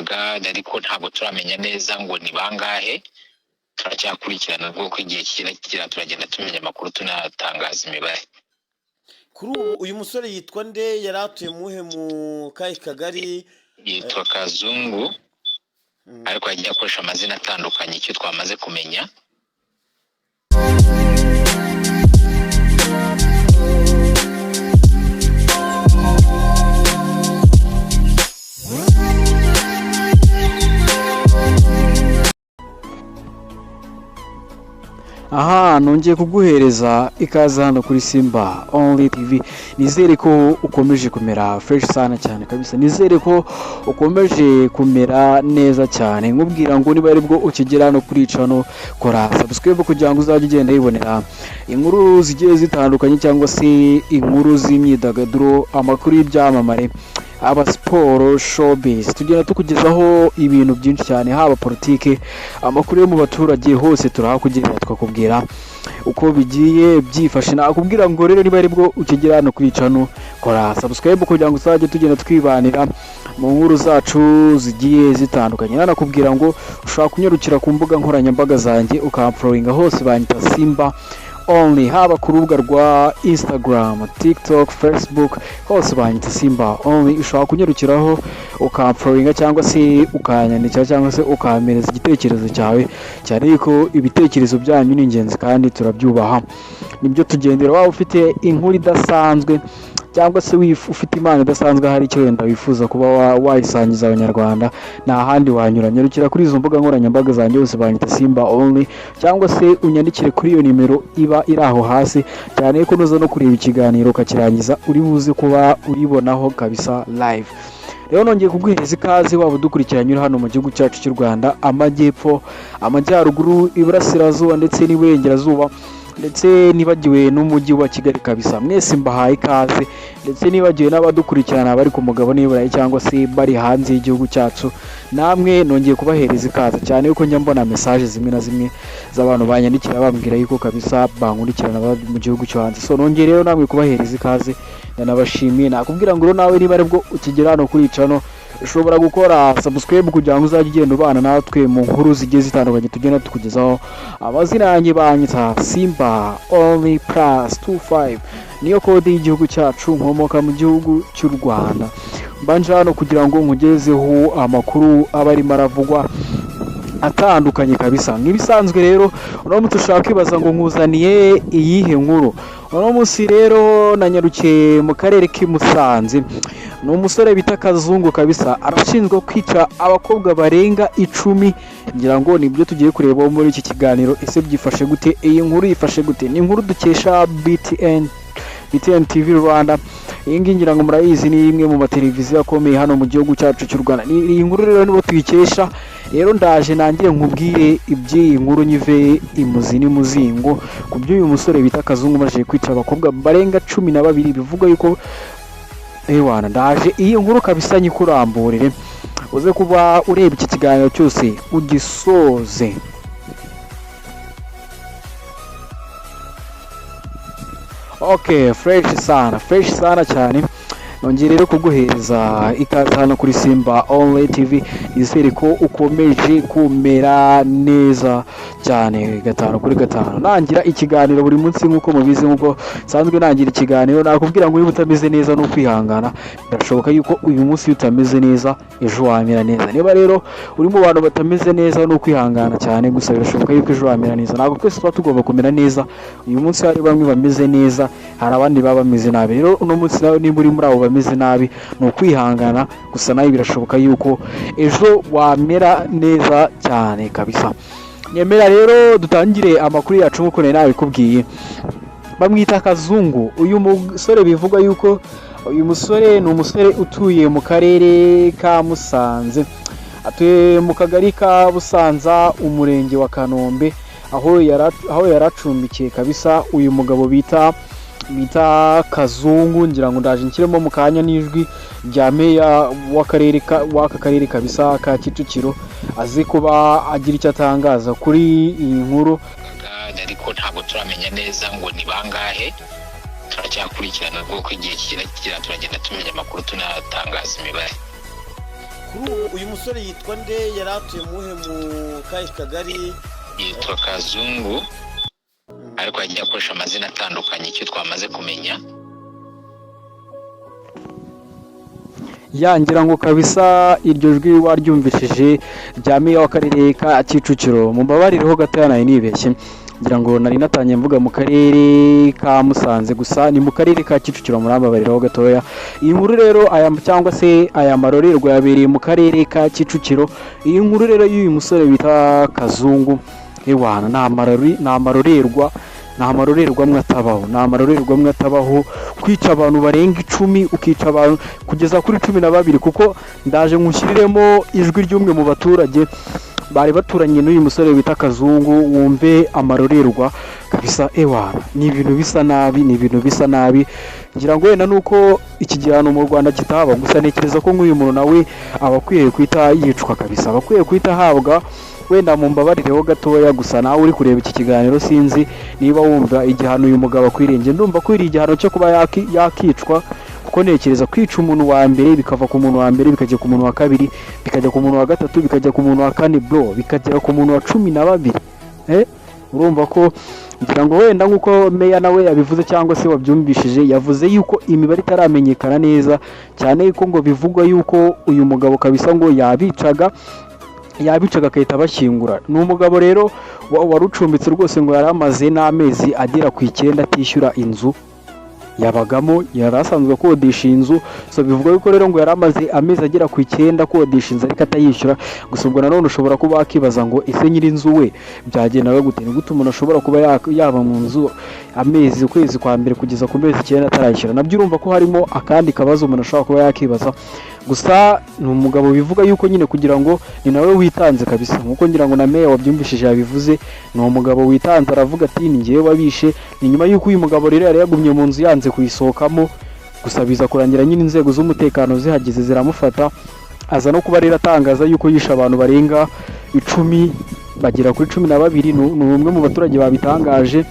bavugaga ariko ntabwo turamenya neza ngo ni bangahe. Turacyakurikirana rwo igihe kira turagenda tumenya amakuru tunatangaza imibare. Kuri ubu uyu musore yitwa nde, yaratuye muhe mu kahe kagari? Yitwa Kazungu, ariko yagiye akoresha amazina atandukanye. Icyo twamaze kumenya aha nongeye kuguhereza ikaze hano kuri Simba Only TV. Nizere ko ukomeje kumera fresh sana cyane kabisa, nizere ko ukomeje kumera neza cyane. Nkubwira ngo niba aribwo ukigera hano kuri channel, kora subscribe kugira ngo uzajye ugenda yibonera inkuru zigiye zitandukanye cyangwa se inkuru z'imyidagaduro, amakuru y'ibyamamare, aba siporo, showbiz. Tugenda tukugezaho ibintu byinshi cyane, haba politike, amakuru yo mu baturage, hose turahakugerera tukakubwira uko bigiye byifashe. Nakubwira ngo rero niba aribwo ukigera hano kuri channel, kora subscribe kugira ngo uzajye tugenda twibanira mu nkuru zacu zigiye zitandukanye. Nanakubwira ngo ushaka kunyarukira ku mbuga nkoranyambaga zanjye ukampfollowinga, hose banyita Simba Only, haba ku rubuga rwa Instagram, TikTok, Facebook, hose banyita Simba Only. Ushobora kunyarukiraho ukampfollowinga cyangwa se ukanyandikira cyangwa se ukamereza igitekerezo cyawe, cyane yuko ibitekerezo byanyu ni ingenzi kandi turabyubaha. Nibyo tugendera. Waba ufite inkuru idasanzwe cyangwa se ufite imana idasanzwe, hari icyo wenda wifuza kuba wayisangiza abanyarwanda, nta handi wanyura, nyarukira kuri izo mbuga nkoranyambaga zanjye, hose banyita Simba Only, cyangwa se unyandikire kuri iyo nimero iba iri aho hasi, cyane ko nuza no kureba ikiganiro ukakirangiza uri buze kuba uribonaho kabisa live. Rero nongeye kuguhereza ikaze, waba udukurikiranye uri hano mu gihugu cyacu cy'u Rwanda, amajyepfo, amajyaruguru, iburasirazuba ndetse n'iburengerazuba, ndetse nibagiwe n'umujyi wa Kigali kabisa. Mwese mbahaye ikaze, ndetse nibagiwe n'abadukurikirana bari ku mugabane w'Iburayi cyangwa se bari hanze y'igihugu cyacu, namwe nongeye kubahereza ikaze, cyane yuko njya mbona message zimwe na zimwe z'abantu banyandikira bambwira yuko kabisa bankurikirana mu gihugu cyo hanze. So nongeye rero namwe kubahereza ikaze, ndanabashimiye. Nakubwira ngo nawe niba aribwo ukigera hano kuri channel, ushobora gukora subscribe kugira ngo uzajye ugenda ubana natwe mu nkuru zigiye zitandukanye tugenda tukugezaho. Amazina yanjye banyita Simba Only +25, niyo kode y'igihugu cyacu, nkomoka mu gihugu cy'u Rwanda. Mbanje hano kugira ngo nkugezeho amakuru aba arimo aravugwa atandukanye kabisa. Nk'ibisanzwe rero uno munsi ushaka kwibaza ngo nkuzaniye iyihe nkuru. Uno munsi rero nanyarukiye mu karere k'Imusanze. Ni umusore bita Kazungu kabisa, arashinzwe kwica abakobwa barenga 10. ngira ngo nibyo tugiye kureba muri iki kiganiro. Ese byifashe gute? Iyi nkuru yifashe gute? Ni inkuru dukesha BTN TV Rwanda. Iyi ngiyi ngira ngo murayizi, ni imwe mu mateleviziyo akomeye hano mu gihugu cyacu cy'u Rwanda. Iyi nkuru rero nibo tuyikesha. Rero ndaje nangire nkubwire iby'iyi nkuru, nyive imuzi n'umuzingo ku by'uyu musore bita Kazungu maje kwica abakobwa barenga 12. bivuga yuko ewana, ndaje iyi nkuru kabisa nyikuramburire, uze kuba ureba iki kiganiro cyose ugisoze. Okay, fresh sana cyane. Nongeye rero kuguhereza ikaze hano kuri Simba Only TV. Nizere ko ukomeje kumera neza cyane, 5/5. Nangira ikiganiro buri munsi nkuko mubizi, nkuko sanzwe nangira ikiganiro. Nakubwira ngo niba utameze neza no kwihangana, birashoboka yuko uyu munsi utameze neza ejo wamera neza. Niba rero uri mu bantu batameze neza no kwihangana cyane, gusa birashoboka yuko ejo wamera neza. Ntabwo twese tuba tugomba kumera neza. Uyu munsi hari bamwe bameze neza, hari abandi baba bameze nabi. Rero uno munsi nawe niba uri muri abo bameze nabi, ni ukwihangana gusa, nawe birashoboka yuko ejo wamera neza cyane kabisa. Nyemera rero dutangire amakuru yacu nkuko nari nabikubwiye. Bamwita Kazungu. Uyu musore bivuga yuko uyu musore ni umusore utuye mu karere ka Musanze, atuye mu kagari ka Busanza, umurenge wa Kanombe, aho yaracumbikiye kabisa. Uyu mugabo bita Kazungu, ngira ngo ndaje nshyiremo mu kanya n'ijwi rya meya w'aka karere kabisa ka Kicukiro, azi kuba agira icyo atangaza kuri iyi nkuru. Ariko ntabwo turamenya neza ngo ni bangahe. Turacyakurikirana rwo igihe kira turagenda tumenya amakuru tunatangaza imibare. kuri ubu uyu musore yitwa nde yari atuye muhe mu kahe kagari yitwa Kazungu ariko yagiye akoresha amazina atandukanye icyo twamaze kumenya yangira ngo kabisa iryo jwi waryumvishije rya meya w'akarere ka Kicukiro mu mbabarireho gatoya nayo nibeshye ngira ngo nari natangiye mvuga mu karere ka Musanze gusa ni mu karere ka Kicukiro murambabariraho gatoya iyi nkuru rero cyangwa se aya marorerwa yabereye mu karere ka Kicukiro iyi nkuru rero y'uyu musore bita Kazungu ewana nta marorerwa amwe atabaho kwica abantu barenga 10 ukica abantu kugeza kuri 12 kuko ndaje nkushyiriremo ijwi ry'umwe mu baturage bari baturanye n'uyu musore bita Kazungu wumve amarorerwa kabisa ewana ni ibintu bisa nabi ngira ngo wenda nuko iki gihano mu Rwanda kitaba gusa nekereza ko nk'uyu muntu nawe abakwiye kwita yicwa kabisa abakwiye kwita habwa wenda mu mbabarireho gatoya gusa nawe uri kureba iki kiganiro sinzi niba wumva igihano uyu mugabo akwirenge ndumva kwiri igihano cyo kuba yakicwa kuko nekereza kwica umuntu wa mbere bikava ku muntu wa mbere bikajya ku muntu wa kabiri bikajya ku muntu wa gatatu bikajya ku muntu wa kane bro bikagera ku muntu wa 12 urumva ko ngira ngo wenda nkuko meya nawe yabivuze cyangwa se wabyumvishije yavuze yuko imibare itaramenyekana neza cyane yuko ngo bivugwa yuko uyu mugabo kabisa ngo yabicaga akahita bashyingura ni umugabo rero warucumbitse rwose ngo yari amaze n'amezi agera ku 9 atishyura inzu yabagamo yari asanzwe akodesha inzu so bivuga yuko rero ngo yari amaze amezi agera ku 9 akodesha inzu ariko atayishyura gusa ubwo nanone ushobora kuba wakibaza ngo ese nyiri inzu we byagendaga gute ni gute umuntu ashobora kuba yaba mu nzu amezi ukwezi kwa mbere kugeza ku mezi 9 atarayishyura nabyo urumva ko harimo akandi kabazo umuntu ashobora kuba yakibaza gusa ni umugabo bivuga yuko nyine kugira ngo ni nawe witanze kabisa nkuko ngira ngo na meya wabyumvishije yabivuze ni umugabo witanze aravuga ati ni ngiye wabishe ni nyuma yuko uyu mugabo rero yari yagumye mu nzu yanze kuyisohokamo gusa biza kurangira nyine inzego z'umutekano zihageze ziramufata aza no kuba rero atangaza yuko yishe abantu barenga 10 bagera kuri 12 ni umwe mu baturage babitangaje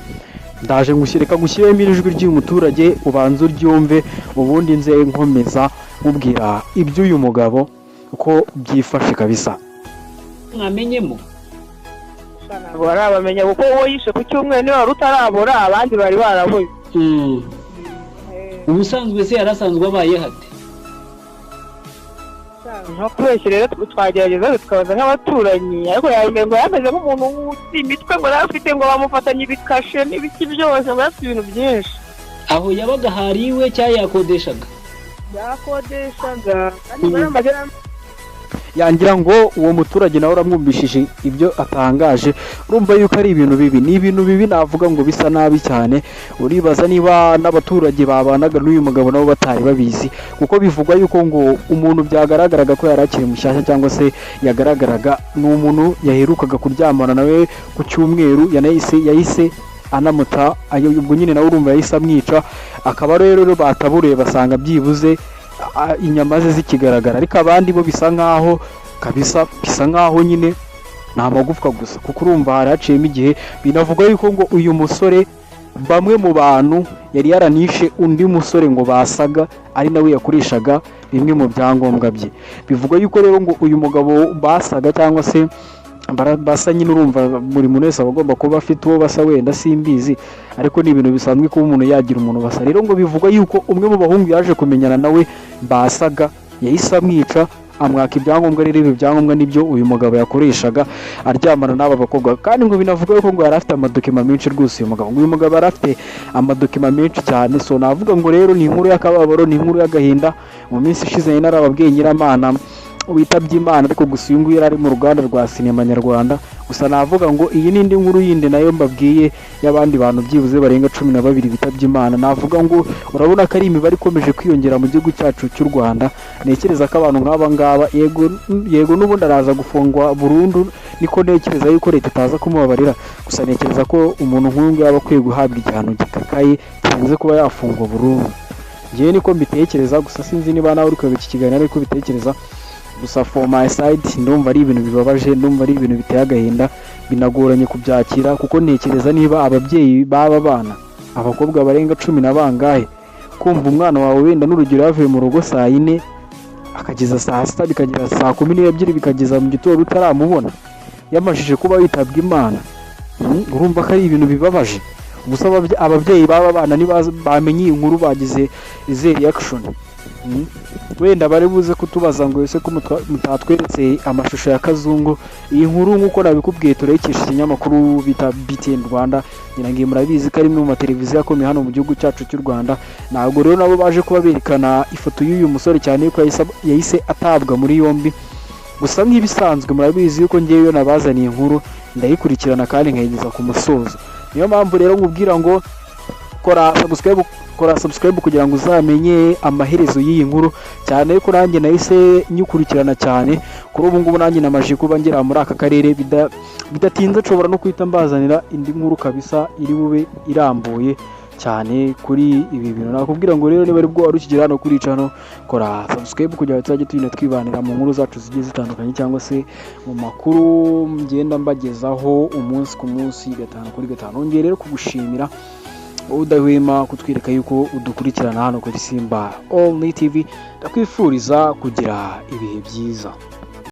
ndaje gushyiremo ijwi ry'umuturage ubanza uryumve ubundi nze nkomeza mubwira iby'uyu mugabo uko byifashe kabisa mwamenyemo barabamenya kuko uwo yishe ku cyumweru niwe wari utarabora abandi bari barabuye ubusanzwe se yarasanzwe abaye hate nko kubeshya rero twagerageza tukabaza nk'abaturanyi ariko yambaye ngo yameze nk'umuntu wuti imitwe ngo yari afite ngo bamufatanye ibikashe n'ibiki byose ngo yafite ibintu byinshi aho yabaga hari iwe cyangwa yakodeshaga kandi baramaze yangira ngo uwo muturage nawe uramwumvishije ibyo atangaje urumva yuko ari ibintu bibi ni ibintu bibi navuga ngo bisa nabi cyane uribaza niba n'abaturage babanaga n'uyu mugabo nabo batari babizi kuko bivugwa yuko ngo umuntu byagaragaraga ko yari akiri mushyashya cyangwa se yagaragaraga ni umuntu yaherukaga kuryamana nawe ku cyumweru yahise anamuta ubwo nyine nawe urumva yahise amwica akaba rero bataburiye basanga byibuze inyama ze zikigaragara ariko abandi bo bisa nkaho nyine nta magufwa gusa kuko urumva hari haciyemo igihe binavuga yuko ngo uyu musore bamwe mu bantu yari yaranishe undi musore ngo basaga ari nawe yakoreshaga bimwe mu byangombwa bye bivuga yuko rero ngo uyu mugabo basaga cyangwa se basa nyine urumva buri muntu wese aba agomba kuba afite uwo basa wenda simbizi ariko ni ibintu bisanzwe kuba umuntu yagira umuntu basa rero ngo bivugwa yuko umwe mu bahungu yaje kumenyana nawe basaga yahise amwica amwaka ibyangombwa rero ibi byangombwa nibyo uyu mugabo yakoreshaga aryamana n'aba bakobwa kandi ngo binavuga yuko ngo yari afite amadokima menshi rwose uyu mugabo yari afite amadokima menshi cyane so navuga ngo rero ni inkuru y'akababaro ni inkuru y'agahinda mu minsi ishize narababwiye nyiramana witabye Imana ariko gusa uyu nguyu yari ari mu ruganda rwa sinema nyarwanda gusa navuga ngo iyi n'indi nkuru yindi nayo mbabwiye y'abandi bantu byibuze barenga 12 bitabye Imana navuga ngo urabona ko ari imibare ikomeje kwiyongera mu gihugu cyacu cy'u Rwanda nekereza ko abantu nk'aba ngaba yego n'ubundi araza gufungwa burundu niko nekereza yuko leta itaza kumubabarira gusa nekereza ko umuntu nk'uyu yaba akwiye guhabwa igihano gikakaye kirenze kuba yafungwa burundu ngiye niko mbitekereza gusa sinzi niba nawe uri kureba iki kiganiro ariko bitekereza gusa for my side ndumva ari ibintu bibabaje ndumva ari ibintu biteye agahinda binagoranye kubyakira kuko ntekereza niba ababyeyi baba bana abakobwa barenga 10 na bangahe kumva umwana wawe wenda n'urugero yavuye mu rugo saa 4 akageza saa sita bikageza saa 12 bikageza mu gitondo utaramubona yamajije kuba yitabwa Imana. Urumva ko ari ibintu bibabaje. Gusa ababyeyi baba bana bamenye iyi nkuru bagize ize reaction. Wenda bari buze kutubaza ngo ese ko mutatweretse amashusho ya Kazungu. Iyi nkuru nkuko nabikubwiye turayikesha ikinyamakuru bita BTN Rwanda, ngirangiye murabizi ko ari mu mateleviziyo akomeye hano mu gihugu cyacu cy'u Rwanda. Ntabwo rero nabo baje kuba berekana ifoto y'uyu musore cyane yuko yahise atabwa muri yombi. Gusa nk'ibisanzwe murabizi yuko ngiye yo nabazaniye inkuru ndayikurikirana kandi nkayigeza ku musozo. Niyo mpamvu rero nkubwira ngo kora subscribe kugira ngo uzamenye amaherezo y'iyi nkuru, cyane yuko nanjye nahise nyukurikirana cyane. Kuri ubu ngubu nanjye namaje kuba ngera muri aka karere bidatinze nshobora no kwita mbazanira indi nkuru kabisa iri bube irambuye cyane kuri ibi bintu. Nakubwira ngo rero niba ari bwo warukigera hano kuri channel, kora subscribe kugira ngo tuzajye tugenda twibanira mu nkuru zacu zigiye zitandukanye cyangwa se mu makuru ngenda mbagezaho umunsi ku munsi 5 kuri 5. Nongeye rero kugushimira udahwema kutwereka yuko udukurikirana hano kuri Simba Only TV. Ndakwifuriza kugira ibihe byiza.